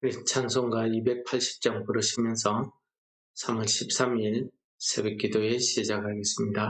우리 찬송가 280장 부르시면서 3월 13일 새벽기도회 시작하겠습니다.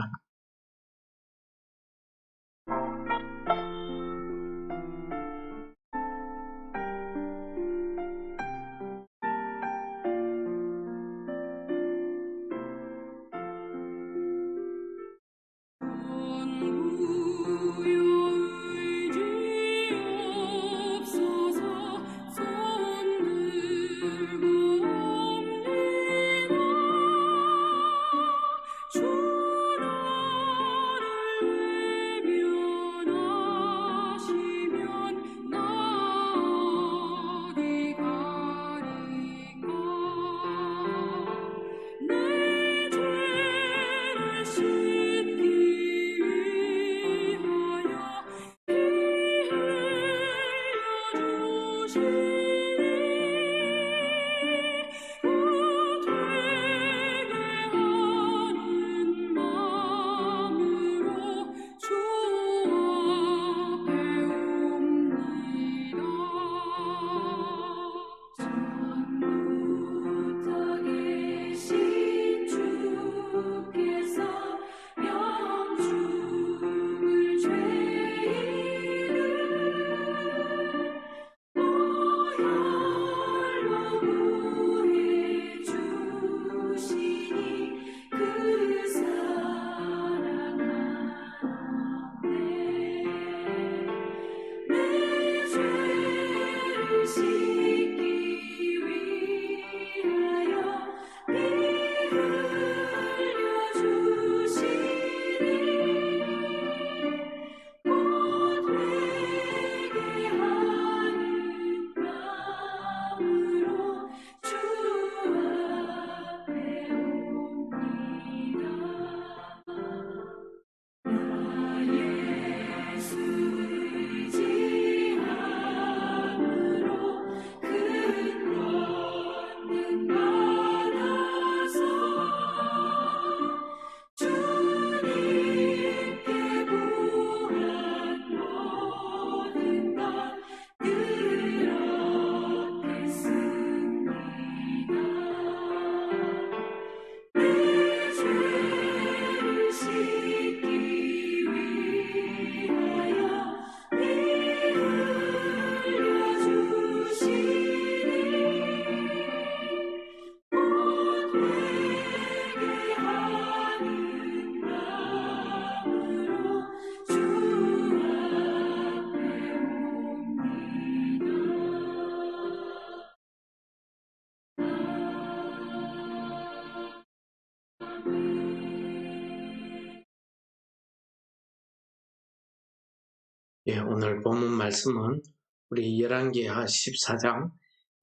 오늘 본문 말씀은 우리 열왕기하 14장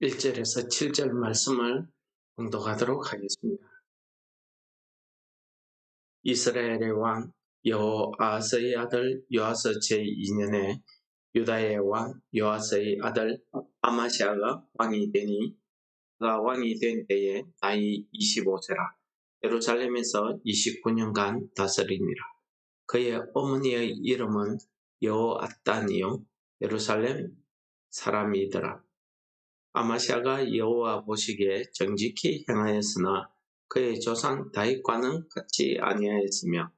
1절에서 7절 말씀을 봉독하도록 하겠습니다. 이스라엘의 왕 여호아스의 아들 요아스 제2년에 유다의 왕 요아스의 아들 아마시아가 왕이 되니 그가 왕이 된 때에 나이 25세라. 예루살렘에서 29년간 다스리니라. 그의 어머니의 이름은 여호앗단이요 예루살렘 사람이더라. 아마시아가 여호와 보시기에 정직히 행하였으나 그의 조상 다윗과는 같지 아니하였으며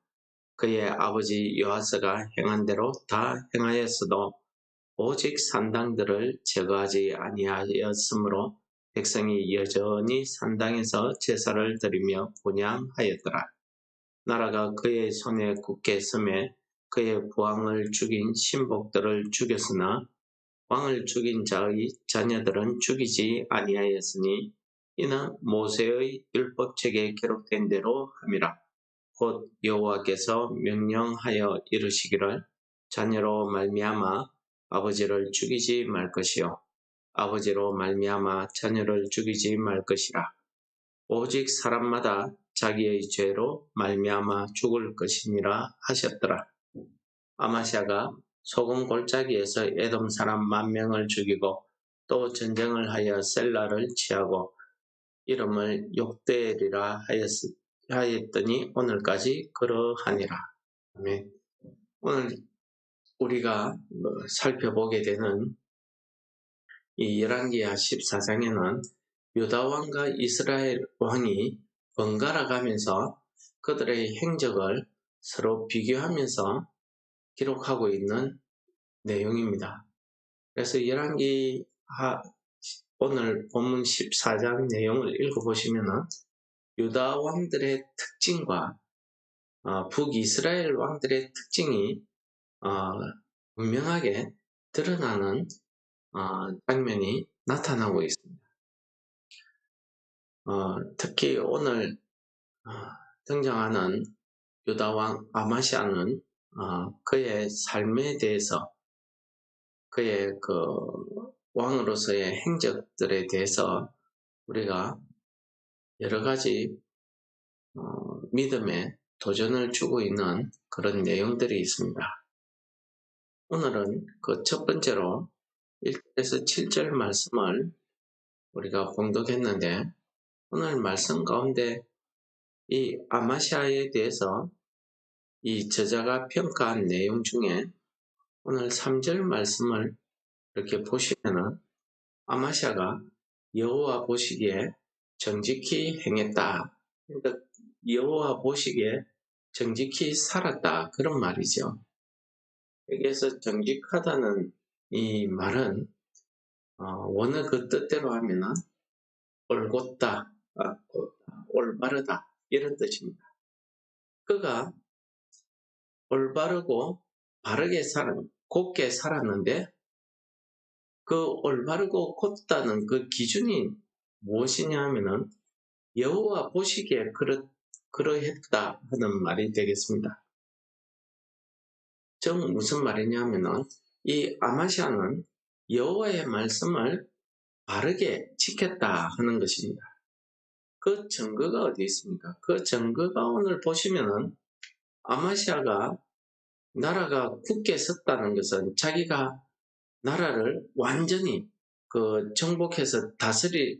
그의 아버지 요아스가 행한 대로 다 행하였어도 오직 산당들을 제거하지 아니하였으므로 백성이 여전히 산당에서 제사를 드리며 분향하였더라. 나라가 그의 손에 굳게 섬에 그의 부왕을 죽인 신복들을 죽였으나 왕을 죽인 자의 자녀들은 죽이지 아니하였으니 이는 모세의 율법책에 기록된 대로 함이라. 곧 여호와께서 명령하여 이르시기를 자녀로 말미암아 아버지를 죽이지 말 것이요 아버지로 말미암아 자녀를 죽이지 말 것이라. 오직 사람마다 자기의 죄로 말미암아 죽을 것이니라 하셨더라. 아마시아가 소금 골짜기에서 에돔 사람 10,000명을 죽이고 또 전쟁을 하여 셀라를 취하고 이름을 욕대엘이라 하였더니 오늘까지 그러하니라. 아멘. 오늘 우리가 살펴보게 되는 이 열왕기하 14장에는 유다 왕과 이스라엘 왕이 번갈아 가면서 그들의 행적을 서로 비교하면서 기록하고 있는 내용입니다. 그래서 열왕기 오늘 본문 14장 내용을 읽어보시면은 유다 왕들의 특징과 북이스라엘 왕들의 특징이 분명하게 드러나는 장면이 나타나고 있습니다. 특히 오늘 등장하는 유다왕 아마시아는 그의 삶에 대해서 그의 그 왕으로서의 행적들에 대해서 우리가 여러 가지 믿음에 도전을 주고 있는 그런 내용들이 있습니다. 오늘은 그 첫 번째로 1절에서 7절 말씀을 우리가 봉독했는데 오늘 말씀 가운데 이 아마시아에 대해서 이 저자가 평가한 내용 중에 오늘 3절 말씀을 이렇게 보시면은 아마시아가 여호와 보시기에 정직히 행했다. 그러니까 여호와 보시기에 정직히 살았다. 그런 말이죠. 여기에서 정직하다는 이 말은 원어 그 뜻대로 하면은 올곧다, 올바르다 이런 뜻입니다. 그가 올바르고 바르게 곱게 살았는데 그 올바르고 곧다는 그 기준이 무엇이냐 하면은 여호와 보시기에 그러했다 하는 말이 되겠습니다. 즉 무슨 말이냐 하면은 이 아마시아는 여호와의 말씀을 바르게 지켰다 하는 것입니다. 그 증거가 어디 있습니까? 그 증거가 오늘 보시면은 아마시아가 나라가 굳게 섰다는 것은 자기가 나라를 완전히 정복해서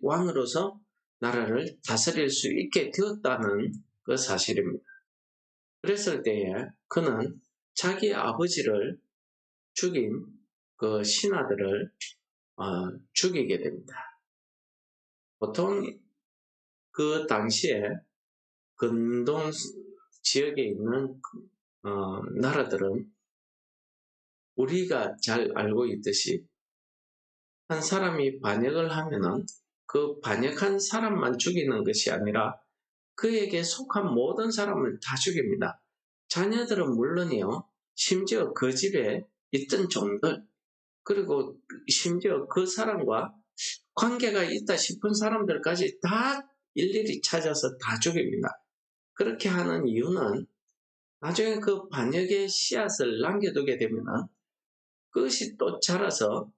왕으로서 나라를 다스릴 수 있게 되었다는 그 사실입니다. 그랬을 때에 그는 자기 아버지를 죽인 그 신하들을 죽이게 됩니다. 보통 그 당시에 근동 지역에 있는 나라들은 우리가 잘 알고 있듯이 한 사람이 반역을 하면은 그 반역한 사람만 죽이는 것이 아니라 그에게 속한 모든 사람을 다 죽입니다. 자녀들은 물론이요, 심지어 그 집에 있던 종들, 그리고 심지어 그 사람과 관계가 있다 싶은 사람들까지 다 일일이 찾아서 다 죽입니다. 그렇게 하는 이유는 나중에 그 반역의 씨앗을 남겨두게 되면 그것이 또 자라서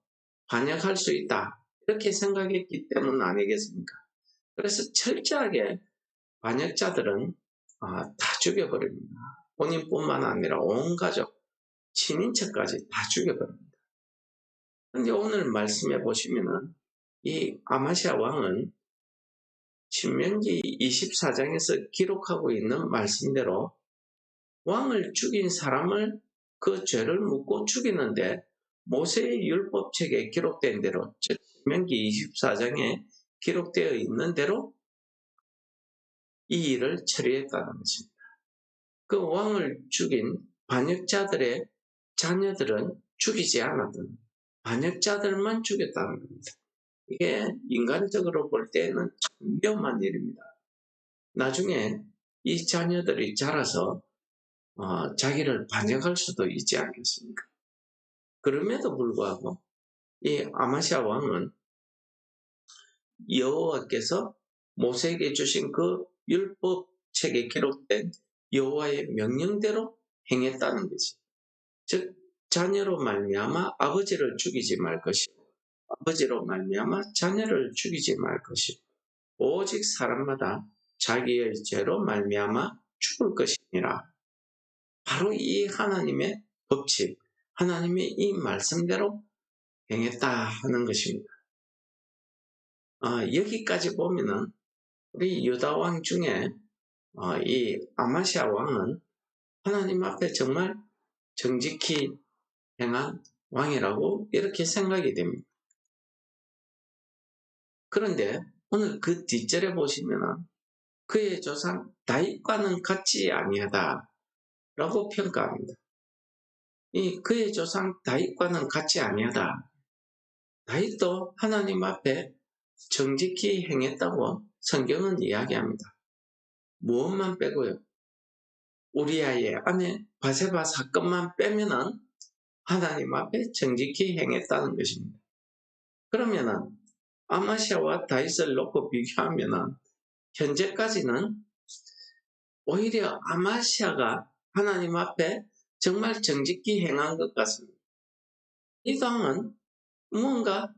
반역할 수 있다. 이렇게 생각했기 때문 아니겠습니까? 그래서 철저하게 반역자들은 다 죽여버립니다. 본인뿐만 아니라 온 가족, 친인척까지 다 죽여버립니다. 그런데 오늘 말씀해 보시면은 이 아마시아 왕은 신명기 24장에서 기록하고 있는 말씀대로 왕을 죽인 사람을 그 죄를 묻고 죽이는데 모세의 율법책에 기록된 대로, 즉 신명기 24장에 기록되어 있는 대로 이 일을 처리했다는 것입니다. 그 왕을 죽인 반역자들의 자녀들은 죽이지 않았던 반역자들만 죽였다는 겁니다. 이게 인간적으로 볼 때는 참 위험한 일입니다. 나중에 이 자녀들이 자라서 자기를 반역할 수도 있지 않겠습니까? 그럼에도 불구하고 이 아마시아 왕은 여호와께서 모세에게 주신 그 율법책에 기록된 여호와의 명령대로 행했다는 거지. 즉 자녀로 말미암아 아버지를 죽이지 말 것이고 아버지로 말미암아 자녀를 죽이지 말 것이고 오직 사람마다 자기의 죄로 말미암아 죽을 것이니라. 바로 이 하나님의 법칙, 하나님의 이 말씀대로 행했다 하는 것입니다. 여기까지 보면은 우리 유다 왕 중에 이 아마시아 왕은 하나님 앞에 정말 정직히 행한 왕이라고 이렇게 생각이 됩니다. 그런데 오늘 그 뒷절에 보시면은 그의 조상 다윗과는 같지 아니하다 라고 평가합니다. 이 그의 조상 다윗과는 같지 아니하다. 다윗도 하나님 앞에 정직히 행했다고 성경은 이야기합니다. 무엇만 빼고요. 우리아의 아내 바세바 사건만 빼면은 하나님 앞에 정직히 행했다는 것입니다. 그러면은 아마시아와 다윗을 놓고 비교하면은 현재까지는 오히려 아마시아가 하나님 앞에 정말 정직히 행한 것 같습니다. 이 당은 무언가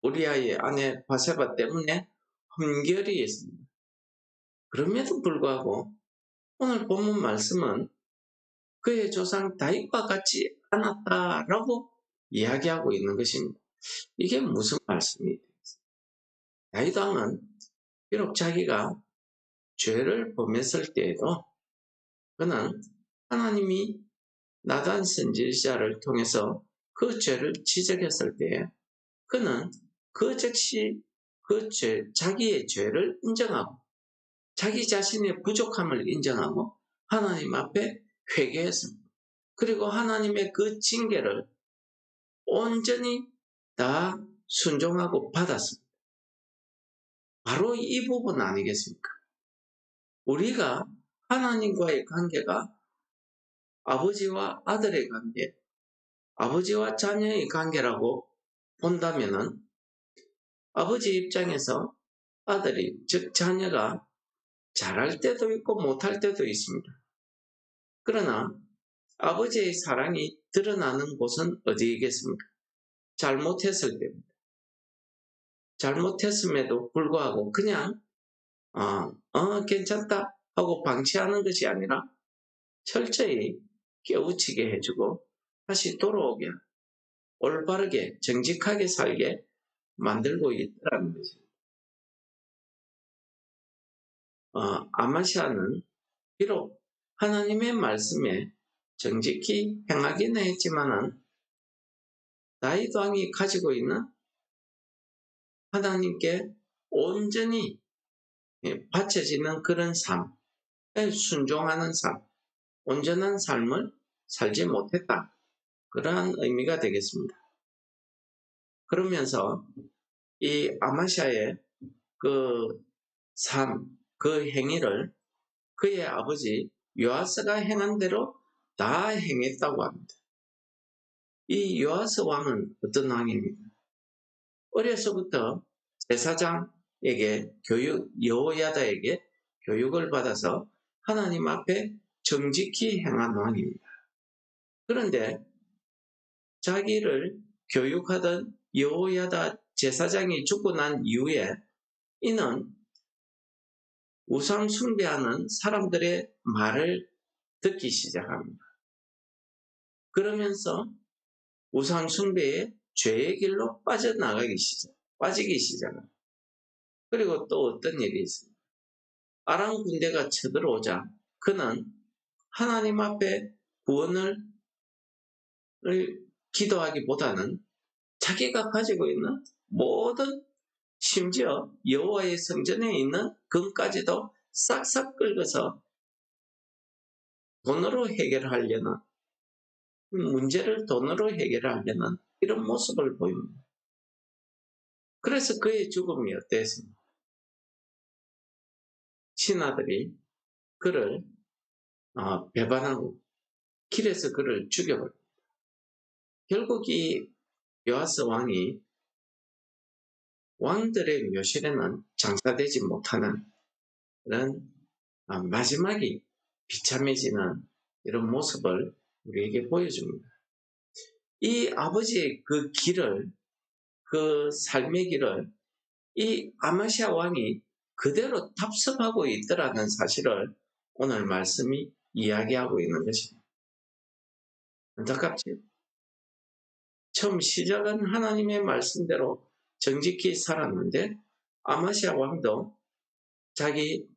우리아의 아내 바세바 때문에 흠결이 있습니다. 그럼에도 불구하고 오늘 본문 말씀은 그의 조상 다윗과 같지 않았다라고 이야기하고 있는 것입니다. 이게 무슨 말씀이에요? 다윗 왕은 비록 자기가 죄를 범했을 때에도 그는 하나님이 나단 선지자를 통해서 그 죄를 지적했을 때에 그는 그 즉시 자기의 죄를 인정하고 자기 자신의 부족함을 인정하고 하나님 앞에 회개했습니다. 그리고 하나님의 그 징계를 온전히 다 순종하고 받았습니다. 바로 이 부분 아니겠습니까? 우리가 하나님과의 관계가 아버지와 아들의 관계, 아버지와 자녀의 관계라고 본다면은 아버지 입장에서 아들이, 즉 자녀가 잘할 때도 있고 못할 때도 있습니다. 그러나 아버지의 사랑이 드러나는 곳은 어디이겠습니까? 잘못했을 때입니다. 잘못했음에도 불구하고 그냥 괜찮다 하고 방치하는 것이 아니라 철저히 깨우치게 해주고 다시 돌아오게 올바르게 정직하게 살게 만들고 있다는 것입니다. 아마시아는 비록 하나님의 말씀에 정직히 행하기는 했지만은 다윗 왕이 가지고 있는 하나님께 온전히 바쳐지는 그런 삶에 순종하는 삶, 온전한 삶을 살지 못했다. 그러한 의미가 되겠습니다. 그러면서 이 아마시아의 그 삶, 그 행위를 그의 아버지 요아스가 행한 대로 다 행했다고 합니다. 이 요아스 왕은 어떤 왕입니까? 어려서부터 제사장에게 여호야다에게 교육을 받아서 하나님 앞에 정직히 행한 왕입니다. 그런데 자기를 교육하던 여호야다 제사장이 죽고 난 이후에 이는 우상 숭배하는 사람들의 말을 듣기 시작합니다. 그러면서 우상 숭배의 죄의 길로 빠지기 시작합니다. 그리고 또 어떤 일이 있습니다. 아람 군대가 쳐들어오자 그는 하나님 앞에 구원을 기도하기보다는 자기가 가지고 있는 모든 심지어 여호와의 성전에 있는 금까지도 싹싹 긁어서 돈으로 해결하려는 문제를 돈으로 해결하려는 이런 모습을 보입니다. 그래서 그의 죽음이 어땠습니까? 신하들이 그를 배반하고 길에서 그를 죽여버립니다. 결국 이 요아스 왕이 왕들의 묘실에는 장사되지 못하는 그런 마지막이 비참해지는 이런 모습을 우리에게 보여줍니다. 이 아버지의 그 길을, 그 삶의 길을 이 아마시아 왕이 그대로 답습하고 있더라는 사실을 오늘 말씀이 이야기하고 있는 것입니다. 안타깝지요. 처음 시작은 하나님의 말씀대로 정직히 살았는데 아마시아 왕도 자기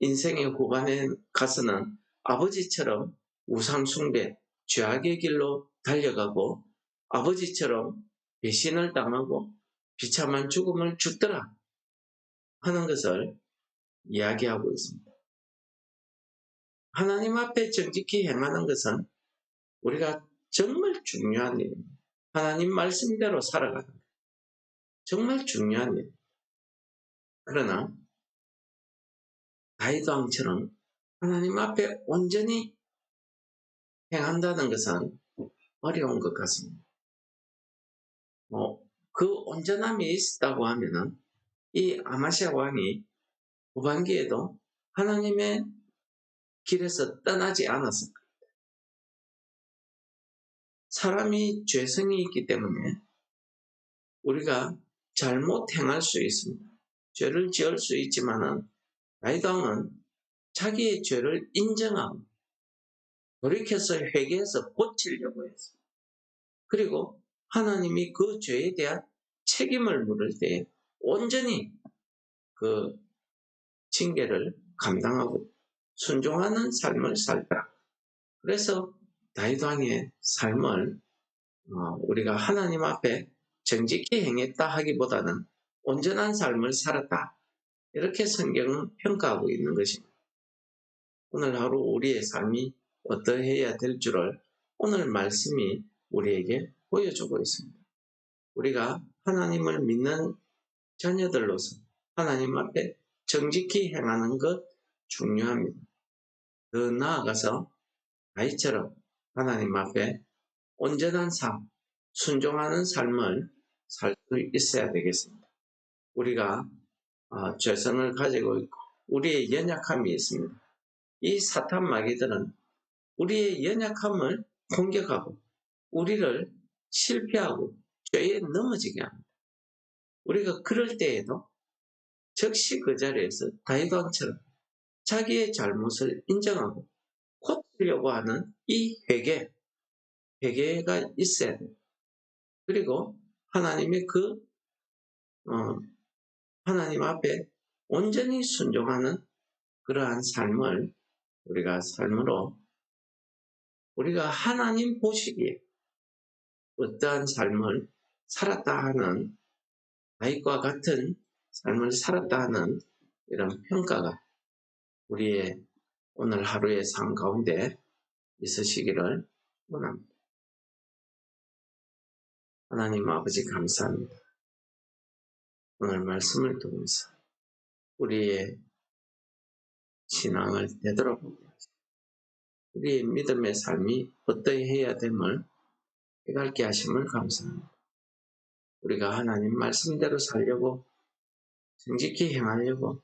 인생의 후반에 가서는 아버지처럼 우상 숭배, 죄악의 길로 달려가고 아버지처럼 배신을 당하고 비참한 죽음을 죽더라 하는 것을 이야기하고 있습니다. 하나님 앞에 정직히 행하는 것은 우리가 정말 중요한 일입니다. 하나님 말씀대로 살아가는 것. 정말 중요한 일. 그러나 다윗 왕처럼 하나님 앞에 온전히 행한다는 것은 어려운 것 같습니다. 그 온전함이 있었다고 하면은 이 아마시아 왕이 후반기에도 하나님의 길에서 떠나지 않았습니다. 사람이 죄성이 있기 때문에 우리가 잘못 행할 수 있습니다. 죄를 지을 수 있지만은 다윗 왕은 자기의 죄를 인정하고 돌이켜서 회개해서 고치려고 했습니다. 그리고 하나님이 그 죄에 대한 책임을 물을 때 온전히 그 징계를 감당하고 순종하는 삶을 살더라. 그래서 다윗 왕의 삶을 우리가 하나님 앞에 정직히 행했다 하기보다는 온전한 삶을 살았다. 이렇게 성경은 평가하고 있는 것입니다. 오늘 하루 우리의 삶이 어떠해야 될 줄을 오늘 말씀이 우리에게 보여주고 있습니다. 우리가 하나님을 믿는 자녀들로서 하나님 앞에 정직히 행하는 것 중요합니다. 더 나아가서 다윗처럼 하나님 앞에 온전한 삶, 순종하는 삶을 살 수 있어야 되겠습니다. 우리가 죄성을 가지고 있고 우리의 연약함이 있습니다. 이 사탄 마귀들은 우리의 연약함을 공격하고 우리를 실패하고 죄에 넘어지게 합니다. 우리가 그럴 때에도 즉시 그 자리에서 다윗 왕처럼 자기의 잘못을 인정하고 고치려고 하는 이 회개가 있어야 돼요. 그리고 하나님의 하나님 앞에 온전히 순종하는 그러한 삶을 우리가 삶으로 우리가 하나님 보시기에 어떠한 삶을 살았다 하는 다윗과 같은 삶을 살았다 하는 이런 평가가 우리의 오늘 하루의 삶 가운데 있으시기를 원합니다. 하나님 아버지 감사합니다. 오늘 말씀을 통해서 우리의 신앙을 되돌아보고 우리의 믿음의 삶이 어떠해야 됨을 깨닫게 하심을 감사합니다. 우리가 하나님 말씀대로 살려고 정직히 행하려고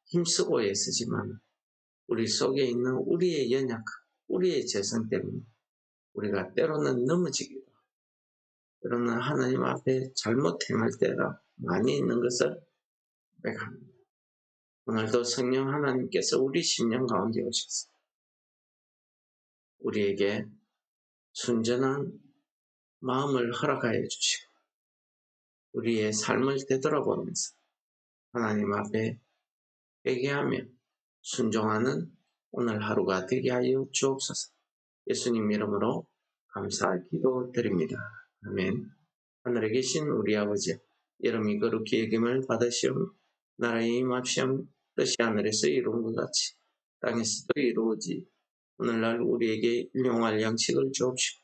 힘쓰고 애쓰지만 우리 속에 있는 우리의 연약함, 우리의 죄성 때문에 우리가 때로는 넘어지기도 하고 때로는 하나님 앞에 잘못 행할 때가 많이 있는 것을 고백합니다. 오늘도 성령 하나님께서 우리 심령 가운데 오셔서 우리에게 순전한 마음을 허락하여 주시고 우리의 삶을 되돌아보면서 하나님 앞에 회개하며 순종하는 오늘 하루가 되게 하여 주옵소서. 예수님 이름으로 감사 기도드립니다. 아멘. 하늘에 계신 우리 아버지, 이름이 거룩히 여김을 받으시오. 나라에 임합시오. 뜻이 하늘에서 이룬 것 같이 땅에서도 이루어지. 오늘날 우리에게 일용할 양식을 주옵시고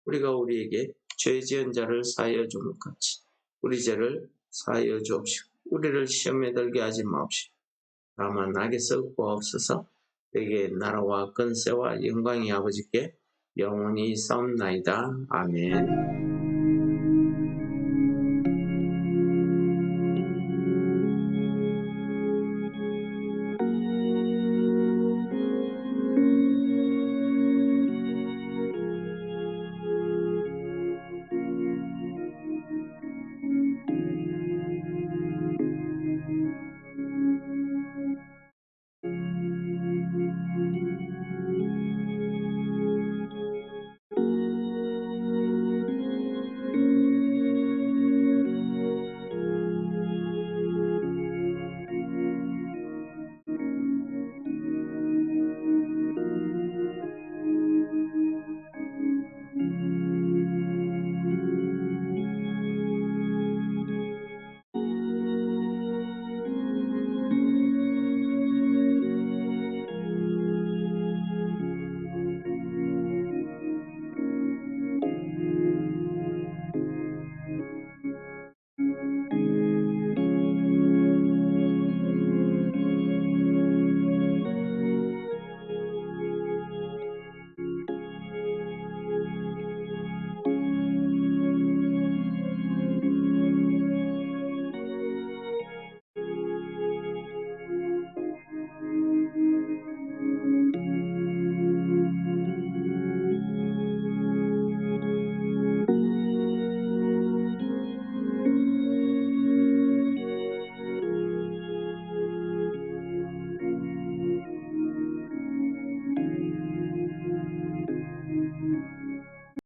우리가 우리에게 죄 지은 자를 사하여 준 것 같이 우리 죄를 사하여 주옵시고 우리를 시험에 들게 하지 마옵시고 다만 악에서 구하옵소서. 내게 나라와 권세와 영광이 아버지께 영원히 있사옵나이다. 아멘.